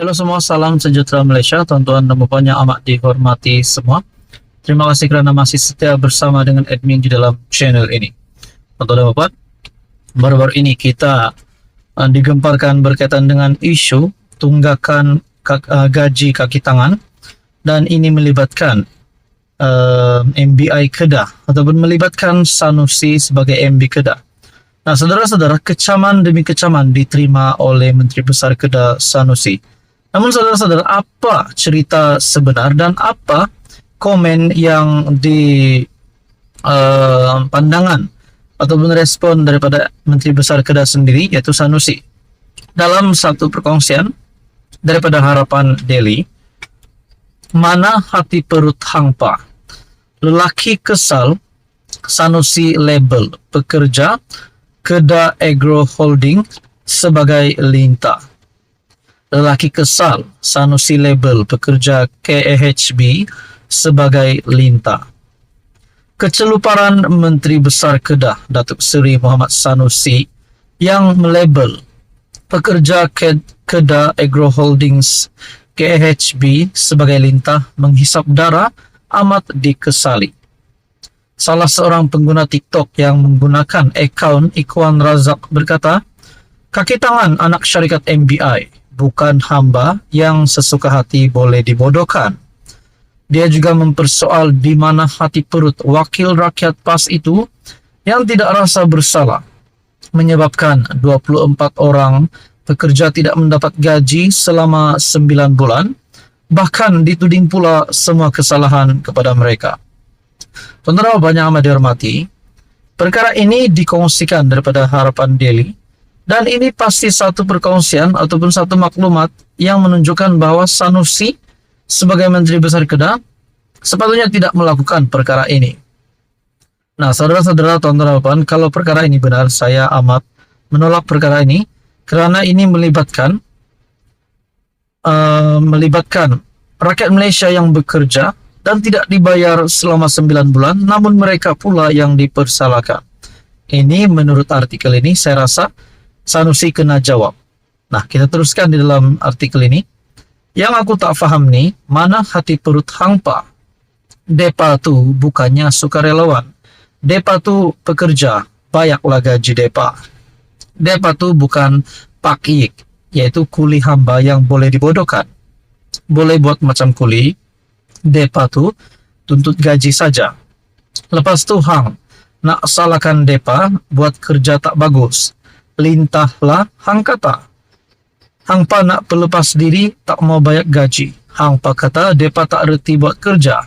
Halo semua, salam sejahtera Malaysia, tuan-tuan dan puan yang amat dihormati semua. Terima kasih kerana masih setia bersama dengan admin di dalam channel ini. Tuan-tuan dan puan, baru-baru ini kita digemparkan berkaitan dengan isu tunggakan gaji kaki tangan, dan ini melibatkan MBI Kedah ataupun melibatkan Sanusi sebagai MB Kedah. Nah, saudara-saudara, kecaman demi kecaman diterima oleh Menteri Besar Kedah Sanusi. Namun saudara-saudara, apa cerita sebenar dan apa komen yang di pandangan ataupun respon daripada Menteri Besar Kedah sendiri, yaitu Sanusi? Dalam satu perkongsian daripada Harapan Daily, mana hati perut hangpa, lelaki kesal, Sanusi label pekerja Kedah Agro Holding sebagai lintah. Lelaki kesal, Sanusi label pekerja KAHB sebagai lintah. Keceluparan Menteri Besar Kedah Datuk Seri Muhammad Sanusi yang melabel pekerja Kedah Agro Holdings KAHB sebagai lintah menghisap darah amat dikesali. Salah seorang pengguna TikTok yang menggunakan akaun Ikhwan Razak berkata, "Kaki tangan anak syarikat MBI bukan hamba yang sesuka hati boleh dibodohkan." Dia juga mempersoal di mana hati perut wakil rakyat PAS itu yang tidak rasa bersalah menyebabkan 24 orang pekerja tidak mendapat gaji selama 9 bulan, bahkan dituding pula semua kesalahan kepada mereka. Tuan-tuan banyak amat dihormati, perkara ini dikongsikan daripada Harapan Daily, dan ini pasti satu perkongsian ataupun satu maklumat yang menunjukkan bahawa Sanusi sebagai Menteri Besar Kedah sepatutnya tidak melakukan perkara ini. Nah, saudara-saudara, tuan-tuan dan puan, kalau perkara ini benar, saya amat menolak perkara ini kerana ini melibatkan rakyat Malaysia yang bekerja dan tidak dibayar selama 9 bulan, namun mereka pula yang dipersalahkan. Ini menurut artikel ini, saya rasa Sanusi kena jawab. Nah, kita teruskan di dalam artikel ini. Yang aku tak faham ni, mana hati perut hangpa. Depa tu bukannya sukarelawan. Depa tu pekerja, bayaklah gaji depa. Depa tu bukan pakik, iaitu kuli hamba yang boleh dibodohkan. Boleh buat macam kuli, depa tu tuntut gaji saja. Lepas tu hang nak salahkan depa buat kerja tak bagus. Lintahlah hang kata. Hang pa nak pelepas diri tak mau bayar gaji. Hang pa kata depa tak reti buat kerja.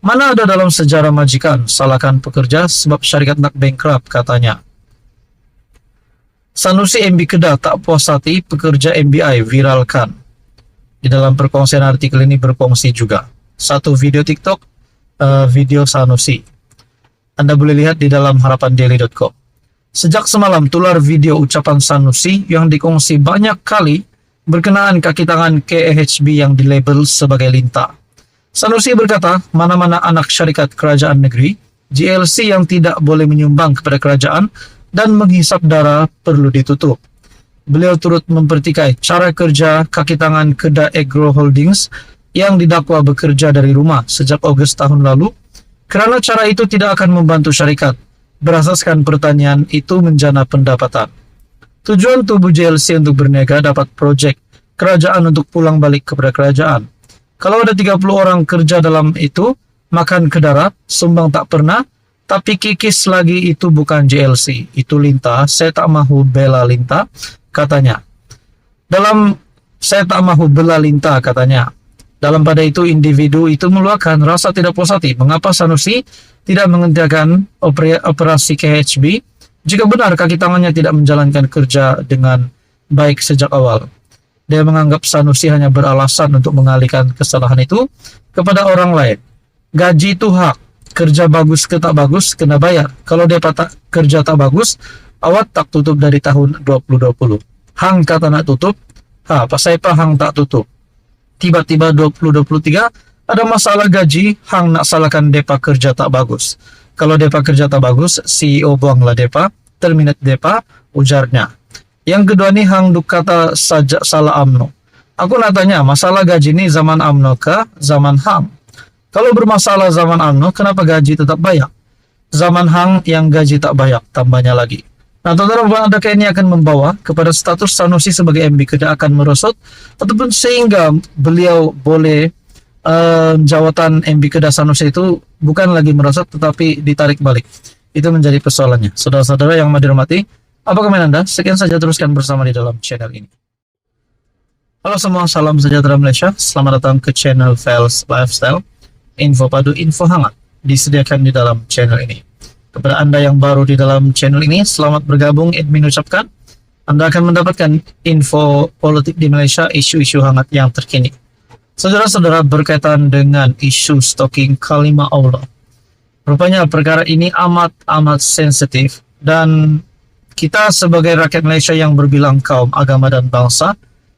Mana ada dalam sejarah majikan salahkan pekerja sebab syarikat nak bankrupt, katanya. Sanusi MB Kedah tak puas hati pekerja MBI viralkan. Di dalam perkongsian artikel ini berkongsi juga satu video TikTok, video Sanusi. Anda boleh lihat di dalam harapandaily.com. Sejak semalam tular video ucapan Sanusi yang dikongsi banyak kali berkenaan kaki tangan KAHB yang dilabel sebagai lintah. Sanusi berkata, mana-mana anak syarikat kerajaan negeri, GLC yang tidak boleh menyumbang kepada kerajaan dan menghisap darah perlu ditutup. Beliau turut mempertikai cara kerja kaki tangan Kedah Agro Holdings yang didakwa bekerja dari rumah sejak Ogos tahun lalu, kerana cara itu tidak akan membantu syarikat berasaskan pertanian itu menjana pendapatan. Tujuan tubuh GLC untuk berniaga dapat projek kerajaan untuk pulang balik kepada kerajaan. Kalau ada 30 orang kerja dalam itu, makan ke darat, sumbang tak pernah, tapi kikis lagi itu bukan GLC, itu lintah, saya tak mahu bela lintah, katanya. Saya tak mahu bela lintah, katanya. Dalam pada itu, individu itu meluahkan rasa tidak puas hati. Mengapa Sanusi tidak menghentikan operasi KHB jika benar kaki tangannya tidak menjalankan kerja dengan baik sejak awal? Dia menganggap Sanusi hanya beralasan untuk mengalihkan kesalahan itu kepada orang lain. Gaji itu hak. Kerja bagus ke tak bagus, kena bayar. Kalau dia kerja tak bagus, awak tak tutup dari tahun 2020. Hang kata nak tutup, pasal apa hang tak tutup? Tiba-tiba 2023 ada masalah gaji, hang nak salahkan depa kerja tak bagus. Kalau depa kerja tak bagus, CEO buanglah depa, terminate depa, ujarnya. Yang kedua ni hang duk kata saja salah amno. Aku nak tanya, masalah gaji ini zaman UMNO kah, zaman HAM? Kalau bermasalah zaman UMNO, kenapa gaji tetap banyak? Zaman HAM yang gaji tak banyak, tambahnya lagi. Nah, saudara, adakah ini akan membawa kepada status Sanusi sebagai MB Kedah akan merosot, ataupun sehingga beliau boleh jawatan MB Kedah Sanusi itu bukan lagi merosot, tetapi ditarik balik? Itu menjadi persoalannya. Saudara-saudara yang dirahmati, apa komen Anda? Sekian saja, teruskan bersama di dalam channel ini. Halo semua, salam sejahtera Malaysia. Selamat datang ke channel Fels Lifestyle. Info padu, info hangat disediakan di dalam channel ini. Kepada Anda yang baru di dalam channel ini, selamat bergabung. Admin ucapkan, Anda akan mendapatkan info politik di Malaysia, isu-isu hangat yang terkini. Saudara-saudara, berkaitan dengan isu stalking kalimah Allah. Rupanya perkara ini amat sensitif, dan kita sebagai rakyat Malaysia yang berbilang kaum, agama, dan bangsa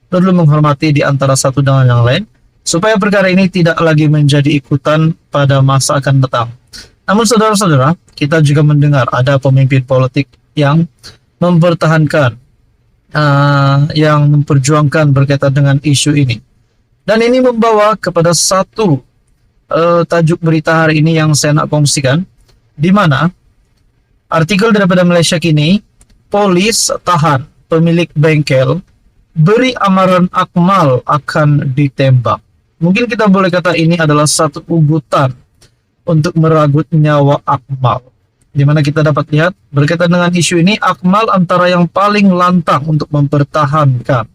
perlu menghormati di antara satu dengan yang lain, supaya perkara ini tidak lagi menjadi ikutan pada masa akan datang. Namun saudara-saudara, kita juga mendengar ada pemimpin politik yang mempertahankan, yang memperjuangkan berkaitan dengan isu ini. Dan ini membawa kepada satu tajuk berita hari ini yang saya nak kongsikan, di mana artikel daripada Malaysia Kini, polis tahan pemilik bengkel, beri amaran Akmal akan ditembak. Mungkin kita boleh kata ini adalah satu ugutan untuk meragut nyawa Akmal. Di mana kita dapat lihat berkaitan dengan isu ini, Akmal antara yang paling lantang untuk mempertahankan.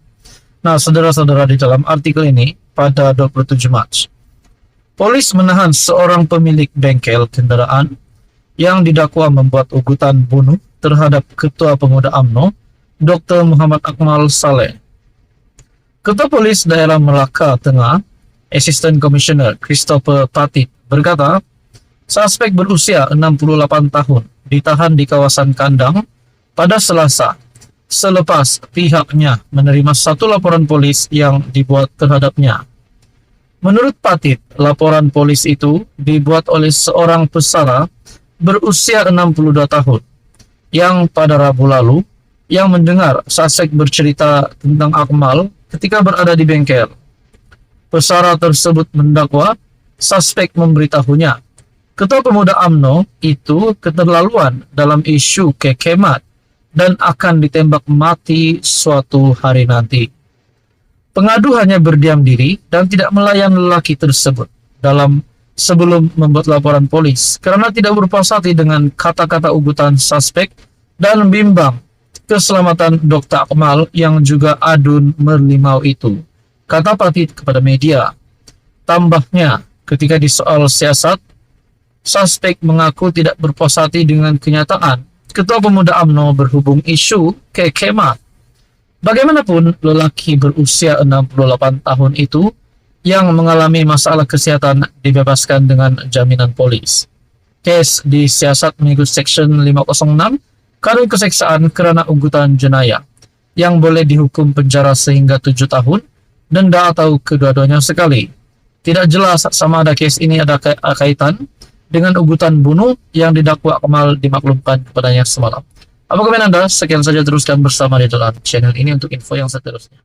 Nah, saudara-saudara, di dalam artikel ini pada 27 Mac, polis menahan seorang pemilik bengkel kendaraan yang didakwa membuat ugutan bunuh terhadap Ketua Pemuda UMNO, Dr. Muhammad Akmal Saleh. Ketua Polis Daerah Melaka Tengah, Assistant Commissioner Christopher Patit, berkata, suspek berusia 68 tahun ditahan di kawasan Kandang pada Selasa selepas pihaknya menerima satu laporan polis yang dibuat terhadapnya. Menurut Patit, laporan polis itu dibuat oleh seorang pesara berusia 62 tahun yang pada Rabu lalu yang mendengar suspek bercerita tentang Akmal ketika berada di bengkel. Pesara tersebut mendakwa suspek memberitahunya Ketua Pemuda UMNO itu keterlaluan dalam isu kekemat dan akan ditembak mati suatu hari nanti. Pengadu hanya berdiam diri dan tidak melayan lelaki tersebut sebelum membuat laporan polis karena tidak berpuas hati dengan kata-kata ugutan suspek dan bimbang keselamatan Dr. Akmal yang juga adun merlimau itu, kata Patit kepada media. Tambahnya, ketika disoal siasat, suspek mengaku tidak berpuas hati dengan kenyataan Ketua Pemuda UMNO berhubung isu kekemat. Bagaimanapun, lelaki berusia 68 tahun itu yang mengalami masalah kesehatan dibebaskan dengan jaminan polis. Kes disiasat mengikut Section 506 Kanun Keseksaan kerana ugutan jenayah, yang boleh dihukum penjara sehingga 7 tahun, denda atau kedua-duanya sekali. Tidak jelas sama ada kes ini ada kaitan dengan ugutan bunuh yang didakwa Akmal dimaklumkan kepadanya semalam. Apa komen Anda? Sekian saja, teruskan bersama di dalam channel ini untuk info yang seterusnya.